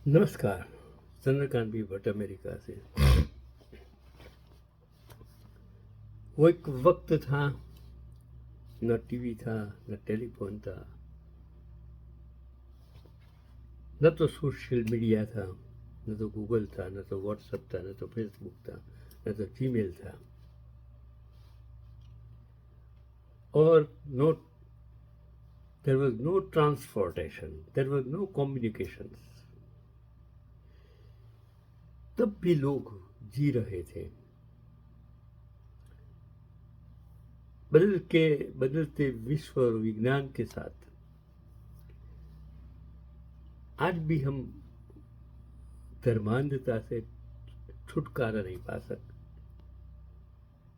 नमस्कार। Chandrakant B Bhatt America से। वो एक वक्त था, न टीवी था, न टेलीफोन था, न तो सोशल मीडिया था, न तो गूगल था, न तो व्हाट्सएप था, न तो फेसबुक था, न तो जीमेल था, और no there was no transportation, there was no communication. तब भी लोग जी रहे थे। बदलते विश्व और विज्ञान के साथ आज भी हम धर्मांधता से छुटकारा नहीं पा सकते।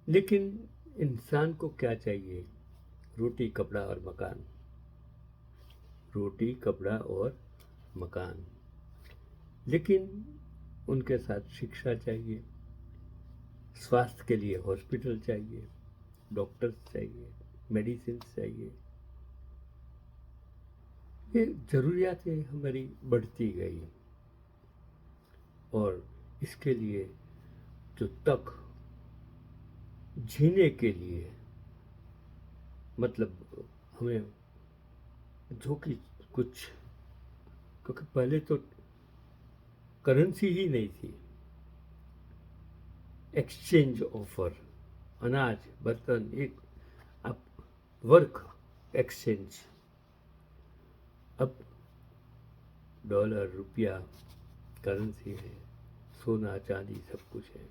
लेकिन इंसान को क्या चाहिए? रोटी, कपड़ा और मकान। रोटी, कपड़ा और मकान। लेकिन उनके साथ शिक्षा चाहिए, स्वास्थ्य के लिए हॉस्पिटल चाहिए, डॉक्टर्स चाहिए, मेडिसिन चाहिए। ये ज़रूरियातें हमारी बढ़ती गई, और इसके लिए जो तक जीने के लिए, मतलब हमें जो कि कुछ, क्योंकि पहले तो करेंसी ही नहीं थी। एक्सचेंज ऑफर, अनाज, बर्तन, एक अब वर्क एक्सचेंज। अब डॉलर, रुपया करेंसी है, सोना चांदी सब कुछ है।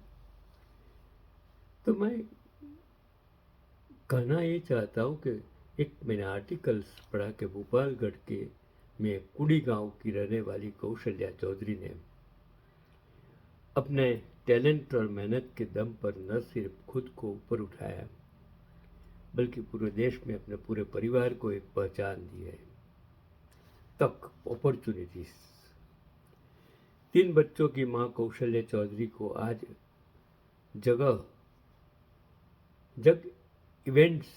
तो मैं कहना ये चाहता हूँ कि एक मैंने आर्टिकल पढ़ा कि भोपालगढ़ के में कुड़ी गांव की रहने वाली कौशल्या चौधरी ने अपने टैलेंट और मेहनत के दम पर न सिर्फ खुद को ऊपर उठाया, बल्कि पूरे देश में अपने पूरे परिवार को एक पहचान दी है। तक, अपॉर्चुनिटीज। 3 बच्चों की मां कौशल्या चौधरी को आज जगह जग इवेंट्स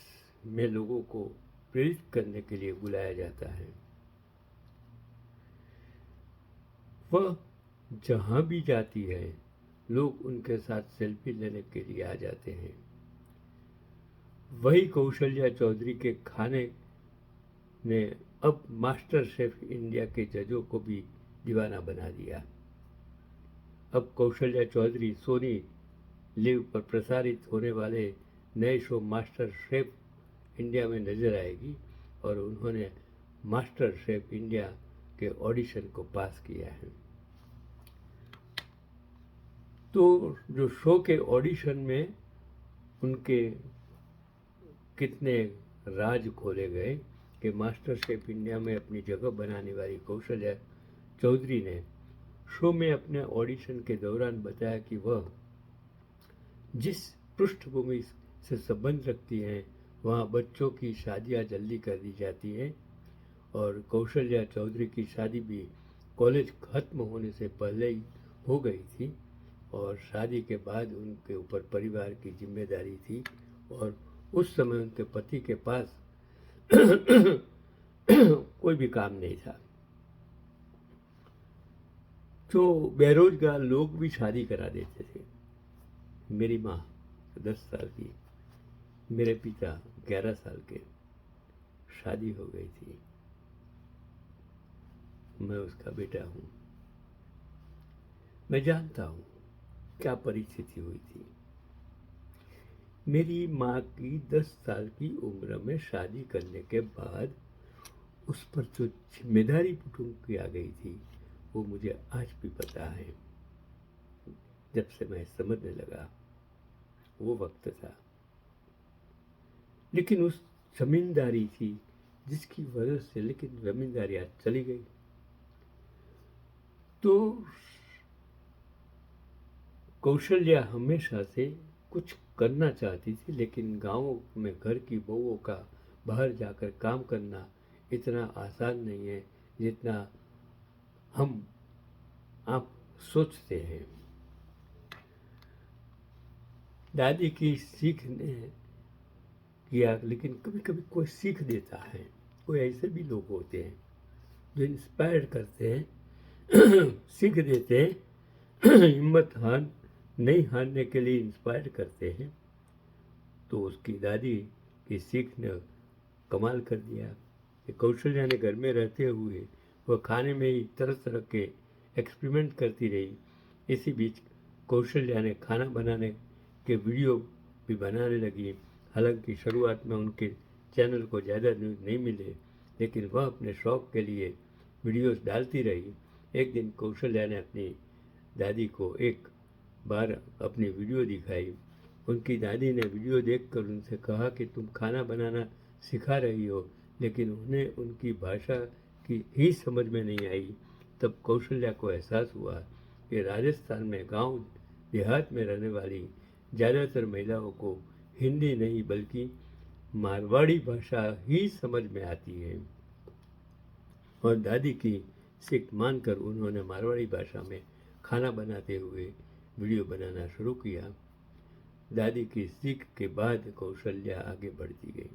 में लोगों को प्रेरित करने के लिए बुलाया जाता है। वह जहां भी जाती है, लोग उनके साथ सेल्फी लेने के लिए आ जाते हैं। वही कौशल्या चौधरी के खाने ने अब मास्टर शेफ इंडिया के जजों को भी दीवाना बना दिया। अब कौशल्या चौधरी सोनी लिव पर प्रसारित होने वाले नए शो मास्टर शेफ इंडिया में नजर आएगी, और उन्होंने मास्टर शेफ इंडिया के ऑडिशन को पास किया है। तो जो शो के ऑडिशन में उनके कितने राज खोले गए कि मास्टर शेफ इंडिया में अपनी जगह बनाने वाली कौशल्या चौधरी ने शो में अपने ऑडिशन के दौरान बताया कि वह जिस पृष्ठभूमि से संबंध रखती हैं, वहाँ बच्चों की शादियाँ जल्दी कर दी जाती हैं, और कौशल्या चौधरी की शादी भी कॉलेज खत्म होने से पहले ही हो गई थी, और शादी के बाद उनके ऊपर परिवार की जिम्मेदारी थी, और उस समय उनके पति के पास कोई भी काम नहीं था। तो बेरोजगार लोग भी शादी करा देते थे। मेरी माँ 10 साल की, मेरे पिता 11 साल के, शादी हो गई थी। मैं उसका बेटा हूँ। मैं जानता हूँ क्या परिस्थिति हुई थी। मेरी माँ की 10 साल की उम्र में शादी करने के बाद उस पर जो जिम्मेदारी की आ गई थी, वो मुझे आज भी पता है। जब से मैं समझने लगा, वो वक्त था। लेकिन उस जमींदारी थी जिसकी वजह से, लेकिन जमींदारी आज चली गई। तो कौशल्या हमेशा से कुछ करना चाहती थी, लेकिन गांवों में घर की बहुओं का बाहर जाकर काम करना इतना आसान नहीं है जितना हम आप सोचते हैं। दादी की सीख ने किया, लेकिन कभी कभी कोई सीख देता है। कोई ऐसे भी लोग होते हैं जो इंस्पायर करते हैं सीख देते हैं, हिम्मत नहीं हारने के लिए इंस्पायर करते हैं। तो उसकी दादी की सीख ने कमाल कर दिया कि कौशल्या ने घर में रहते हुए वह खाने में ही तरह तरह के एक्सपेरिमेंट करती रही। इसी बीच कौशल्या ने खाना बनाने के वीडियो भी बनाने लगी। हालांकि शुरुआत में उनके चैनल को ज़्यादा व्यूज नहीं मिले, लेकिन वह अपने शौक के लिए वीडियोस डालती रही। एक दिन कौशल्या ने अपनी दादी को एक बार अपनी वीडियो दिखाई। उनकी दादी ने वीडियो देखकर उनसे कहा कि तुम खाना बनाना सिखा रही हो, लेकिन उन्हें उनकी भाषा की ही समझ में नहीं आई। तब कौशल्या को एहसास हुआ कि राजस्थान में गांव देहात में रहने वाली ज़्यादातर महिलाओं को हिंदी नहीं बल्कि मारवाड़ी भाषा ही समझ में आती है। और दादी की सीख मानकर उन्होंने मारवाड़ी भाषा में खाना बनाते हुए वीडियो बनाना शुरू किया। दादी की सीख के बाद कौशल्या आगे बढ़ती गई।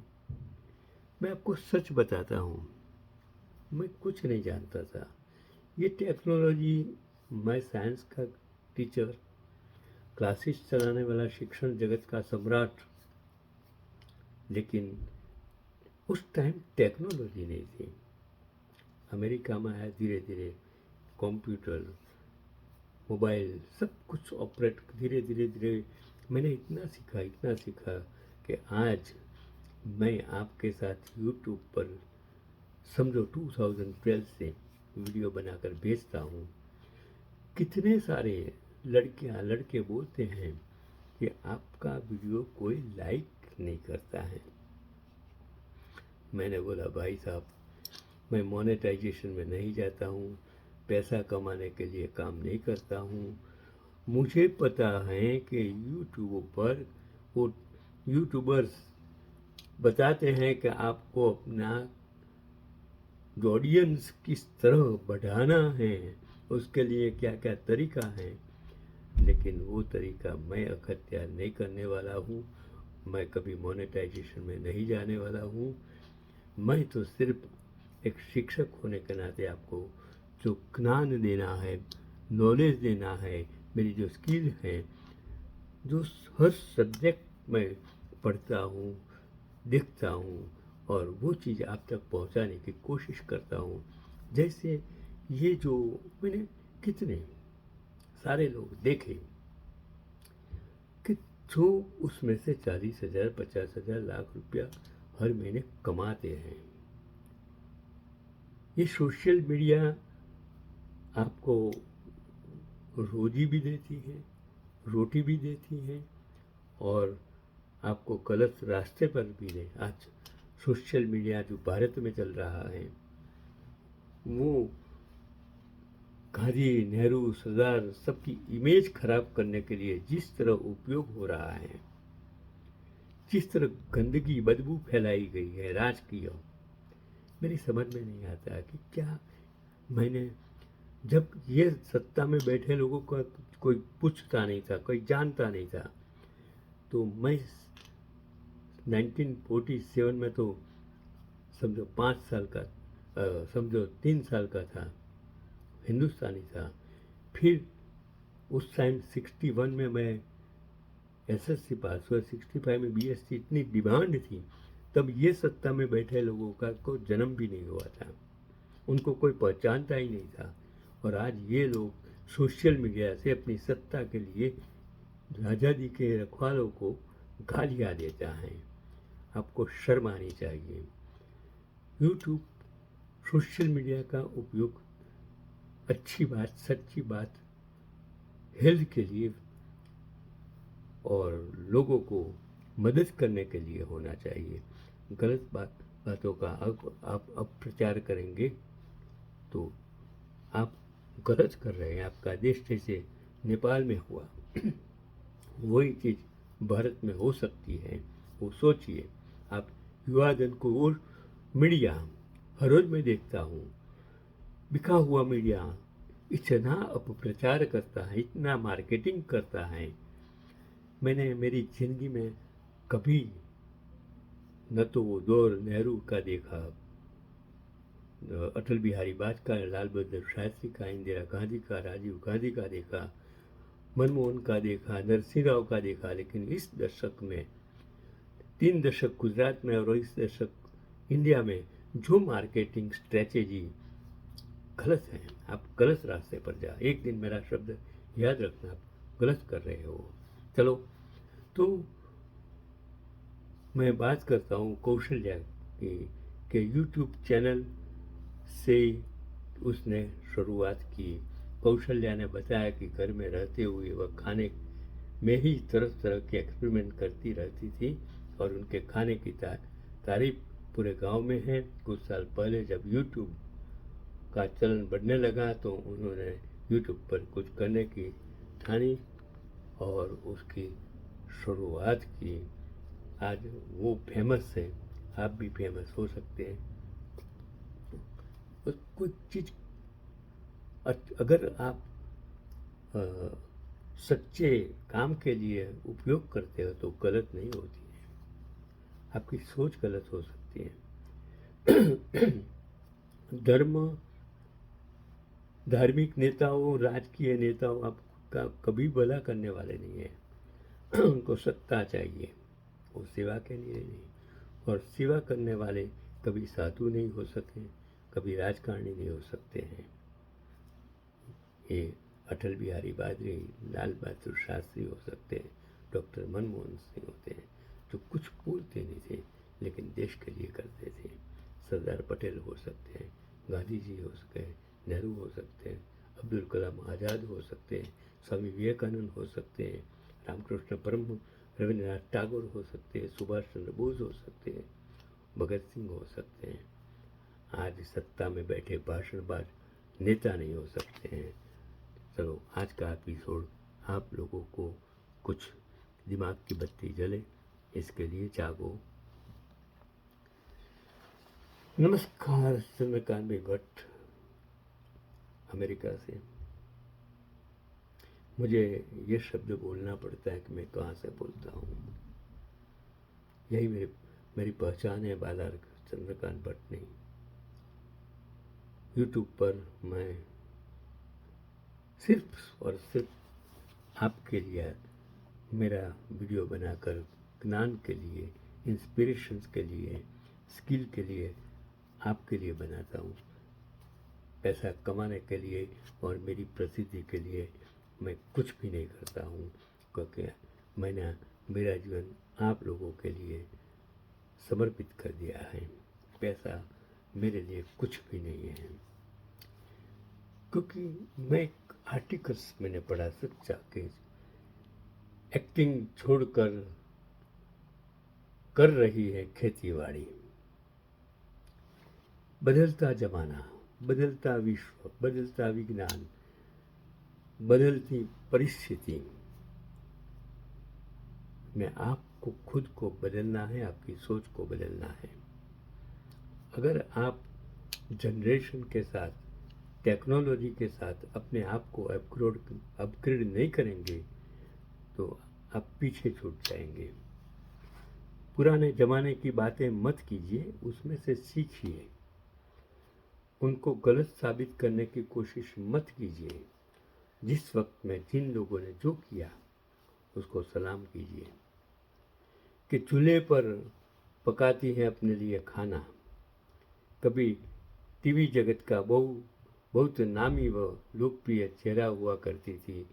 मैं आपको सच बताता हूँ, मैं कुछ नहीं जानता था। ये टेक्नोलॉजी, मैं साइंस का टीचर, क्लासेस चलाने वाला शिक्षण जगत का सम्राट, लेकिन उस टाइम टेक्नोलॉजी नहीं थी। अमेरिका में आया धीरे धीरे कंप्यूटर, मोबाइल, सब कुछ ऑपरेट धीरे धीरे धीरे मैंने इतना सीखा कि आज मैं आपके साथ यूट्यूब पर समझो 2012 से वीडियो बनाकर भेजता हूँ। कितने सारे लड़कियाँ लड़के बोलते हैं कि आपका वीडियो कोई लाइक नहीं करता है। मैंने बोला भाई साहब, मैं मोनेटाइजेशन में नहीं जाता हूँ, पैसा कमाने के लिए काम नहीं करता हूँ। मुझे पता है कि यूट्यूब पर वो यूट्यूबर्स बताते हैं कि आपको अपना ऑडियंस किस तरह बढ़ाना है, उसके लिए क्या क्या तरीका है, लेकिन वो तरीका मैं अख्तियार नहीं करने वाला हूँ। मैं कभी मोनेटाइजेशन में नहीं जाने वाला हूँ। मैं तो सिर्फ एक शिक्षक होने के नाते आपको जो ज्ञान देना है, नॉलेज देना है, मेरी जो स्किल है, जो हर सब्जेक्ट में पढ़ता हूँ, देखता हूँ और वो चीज़ आप तक पहुँचाने की कोशिश करता हूँ। जैसे ये जो मैंने कितने सारे लोग देखे कि जो उसमें से 40,000, 50,000, लाख रुपया हर महीने कमाते हैं। ये सोशल मीडिया आपको रोजी भी देती है, रोटी भी देती है और आपको गलत रास्ते पर भी ले। आज सोशल मीडिया जो भारत में चल रहा है, वो गांधी, नेहरू, सरदार सबकी इमेज खराब करने के लिए जिस तरह उपयोग हो रहा है, जिस तरह गंदगी बदबू फैलाई गई है राजकीय, मेरी समझ में नहीं आता कि क्या मैंने, जब ये सत्ता में बैठे लोगों का कोई पूछता नहीं था, कोई जानता नहीं था, तो मैं 1947 में तो समझो 5 साल का, समझो 3 साल का था, हिंदुस्तानी था। फिर उस टाइम 61 में मैं एसएससी पास हुआ, 65 में बीएससी, इतनी डिमांड थी। तब ये सत्ता में बैठे लोगों का को जन्म भी नहीं हुआ था, उनको कोई पहचानता ही नहीं था। और आज ये लोग सोशल मीडिया से अपनी सत्ता के लिए आज़ादी के रखवालों को गालियाँ देता है। आपको शर्म आनी चाहिए। यूट्यूब, सोशल मीडिया का उपयोग अच्छी बात, सच्ची बात, हेल्थ के लिए और लोगों को मदद करने के लिए होना चाहिए। गलत बातों का आप प्रचार करेंगे तो आप गलत कर रहे हैं। आपका देश जैसे नेपाल में हुआ वही चीज़ भारत में हो सकती है, वो सोचिए आप। युवा जन को वो मीडिया, हर रोज मैं देखता हूँ, बिका हुआ मीडिया इतना अपप्रचार करता है, इतना मार्केटिंग करता है। मैंने मेरी जिंदगी में कभी न तो वो दौर नेहरू का देखा, अटल बिहारी वाजपेयी, लाल बहादुर शास्त्री का, इंदिरा गांधी का, राजीव गांधी का देखा, मनमोहन का देखा, नरसिंह राव का देखा, लेकिन इस दशक में 3 दशक गुजरात में और इस दशक इंडिया में जो मार्केटिंग स्ट्रेटेजी गलत है, आप गलत रास्ते पर जा, एक दिन मेरा शब्द याद रखना, आप गलत कर रहे हो। चलो, तो मैं बात करता हूँ कौशल्या की, कि यूट्यूब चैनल से उसने शुरुआत की। कौशल्या ने बताया कि घर में रहते हुए वह खाने में ही तरह तरह के एक्सपेरिमेंट करती रहती थी और उनके खाने की तारीफ पूरे गांव में है। कुछ साल पहले जब यूट्यूब का चलन बढ़ने लगा तो उन्होंने यूट्यूब पर कुछ करने की ठानी और उसकी शुरुआत की। आज वो फेमस है, आप भी फेमस हो सकते हैं। कोई चीज़ अगर आप सच्चे काम के लिए उपयोग करते हो तो गलत नहीं होती है, आपकी सोच गलत हो सकती है। धर्म, धार्मिक नेताओं, राजकीय नेताओं आपका कभी भला करने वाले नहीं है। उनको सत्ता चाहिए, वो सेवा के लिए नहीं, और सेवा करने वाले कभी साधु नहीं हो सके, कभी राजकारणी नहीं हो सकते हैं। ये अटल बिहारी वाजपेयी, लाल बहादुर शास्त्री हो सकते हैं, डॉक्टर मनमोहन सिंह होते हैं, जो कुछ बोलते नहीं थे लेकिन देश के लिए करते थे। सरदार पटेल हो सकते हैं, गांधी जी हो सकते हैं, नेहरू हो सकते हैं, अब्दुल कलाम आज़ाद हो सकते हैं, स्वामी विवेकानंद हो सकते हैं, रामकृष्ण परम, रविन्द्रनाथ टैगोर हो सकते हैं, सुभाष चंद्र बोस हो सकते हैं, भगत सिंह हो सकते हैं। आज सत्ता में बैठे भाषणबाज नेता नहीं हो सकते हैं। चलो, आज का एपिसोड आप लोगों को कुछ दिमाग की बत्ती जले, इसके लिए जागो। नमस्कार, चंद्रकांत भाई भट्ट, अमेरिका से। मुझे ये शब्द बोलना पड़ता है कि मैं कहाँ से बोलता हूँ। यही मेरी पहचान है, बालार चंद्रकांत भट्ट नहीं। यूट्यूब पर मैं सिर्फ और सिर्फ आपके लिए मेरा वीडियो बनाकर ज्ञान के लिए, इंस्पिरेशंस के लिए, स्किल के लिए, आपके लिए बनाता हूँ। पैसा कमाने के लिए और मेरी प्रसिद्धि के लिए मैं कुछ भी नहीं करता हूँ, क्योंकि मैंने मेरा जीवन आप लोगों के लिए समर्पित कर दिया है। पैसा मेरे लिए कुछ भी नहीं है, क्योंकि मैं एक आर्टिकल्स मैंने पढ़ा सच्चा कि एक्टिंग छोड़कर कर रही है खेतीबाड़ी। बदलता जमाना, बदलता विश्व, बदलता विज्ञान, बदलती परिस्थिति में आपको खुद को बदलना है, आपकी सोच को बदलना है। अगर आप जनरेशन के साथ, टेक्नोलॉजी के साथ अपने आप को अपग्रेड नहीं करेंगे तो आप पीछे छूट जाएंगे। पुराने ज़माने की बातें मत कीजिए, उसमें से सीखिए। उनको गलत साबित करने की कोशिश मत कीजिए। जिस वक्त में जिन लोगों ने जो किया उसको सलाम कीजिए। कि चूल्हे पर पकाती है अपने लिए खाना। कभी टीवी जगत का बहुत नामी व लोकप्रिय चेहरा हुआ करती थी